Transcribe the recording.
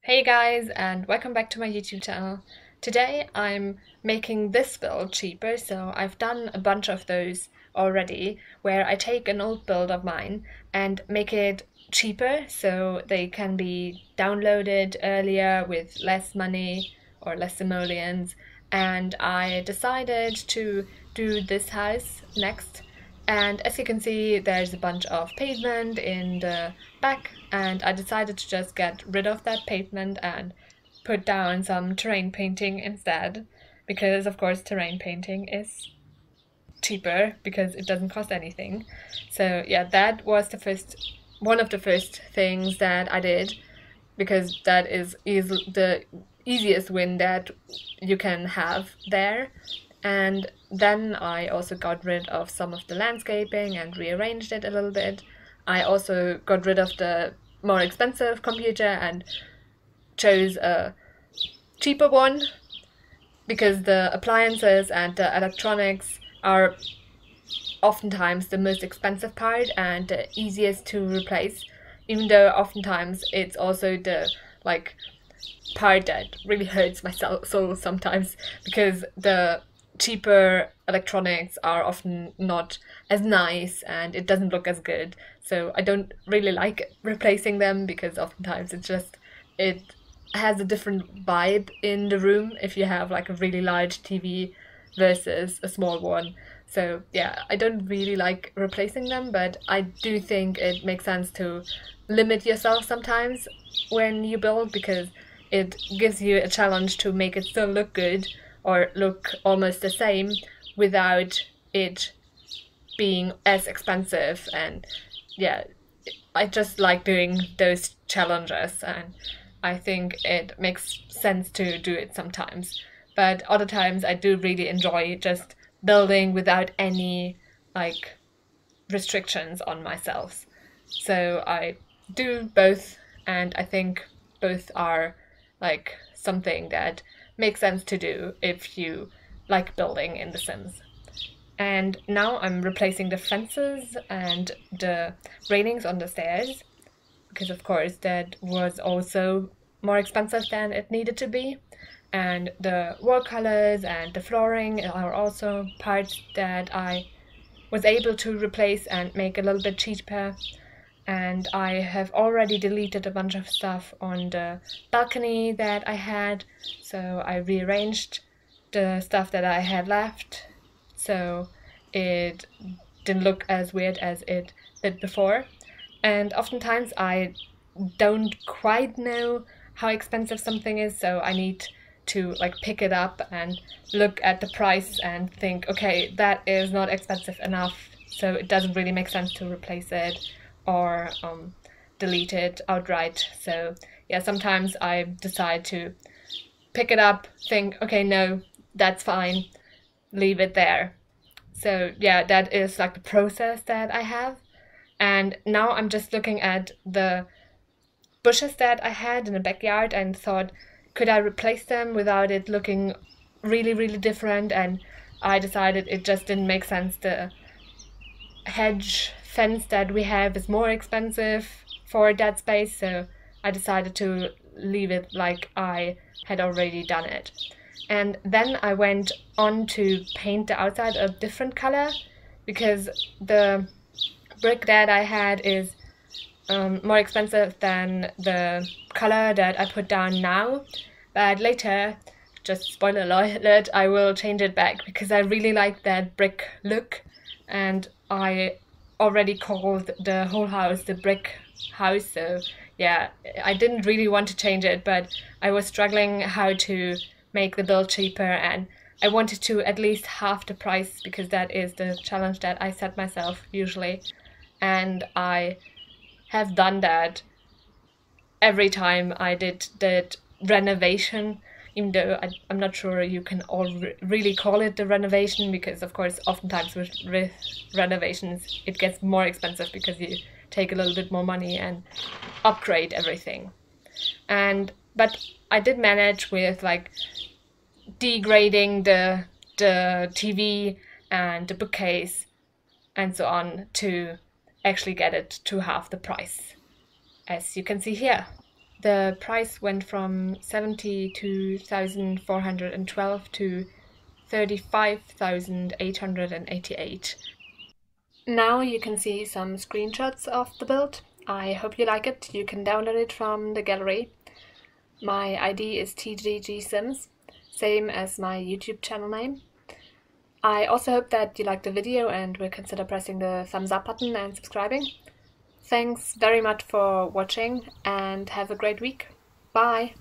Hey guys, and welcome back to my YouTube channel. Today I'm making this build cheaper, so I've done a bunch of those already where I take an old build of mine and make it cheaper so they can be downloaded earlier with less money or less simoleons, and I decided to do this house next. And as you can see, there's a bunch of pavement in the back, and I decided to just get rid of that pavement and put down some terrain painting instead, because of course terrain painting is cheaper because it doesn't cost anything. So yeah, that was one of the first things that I did, because that is the easiest win that you can have there. And then I also got rid of some of the landscaping and rearranged it a little bit. I also got rid of the more expensive computer and chose a cheaper one, because the appliances and the electronics are oftentimes the most expensive part and the easiest to replace, even though oftentimes it's also the part that really hurts my soul sometimes, because the cheaper electronics are often not as nice and it doesn't look as good. So I don't really like replacing them, because oftentimes it has a different vibe in the room if you have like a really large TV versus a small one. So yeah, I don't really like replacing them, but I do think it makes sense to limit yourself sometimes when you build, because it gives you a challenge to make it still look good or look almost the same without it being as expensive. And yeah, I just like doing those challenges, and I think it makes sense to do it sometimes. But other times I do really enjoy just building without any restrictions on myself. So I do both, and I think both are something that makes sense to do if you like building in The Sims. And now I'm replacing the fences and the railings on the stairs, because of course that was also more expensive than it needed to be. And the wall colors and the flooring are also parts that I was able to replace and make a little bit cheaper. And I have already deleted a bunch of stuff on the balcony that I had, so I rearranged the stuff that I had left so it didn't look as weird as it did before. And oftentimes I don't quite know how expensive something is, so I need to pick it up and look at the price and think, okay, that is not expensive enough, so it doesn't really make sense to replace it or delete it outright. So yeah, sometimes I decide to pick it up, think, okay, no, that's fine, leave it there. So yeah, that is the process that I have. And now I'm just looking at the bushes that I had in the backyard and thought, could I replace them without it looking really, really different? And I decided it just didn't make sense. The hedge fence that we have is more expensive for that space, so I decided to leave it like I had already done it. And then I went on to paint the outside a different color, because the brick that I had is more expensive than the color that I put down now. But later, just spoiler alert, I will change it back, because I really like that brick look, and I already called the whole house the brick house. So yeah, I didn't really want to change it, but I was struggling how to make the build cheaper, and I wanted to at least half the price, because that is the challenge that I set myself usually. And I have done that every time I did that renovation, even though I'm not sure you can all really call it the renovation, because of course oftentimes with renovations it gets more expensive because you take a little bit more money and upgrade everything. But I did manage with degrading the TV and the bookcase and so on to actually get it to half the price, as you can see here. The price went from 72,412 to 35,888. Now you can see some screenshots of the build. I hope you like it. You can download it from the gallery. My ID is TGGSims, same as my YouTube channel name. I also hope that you liked the video and will consider pressing the thumbs up button and subscribing. Thanks very much for watching and have a great week. Bye!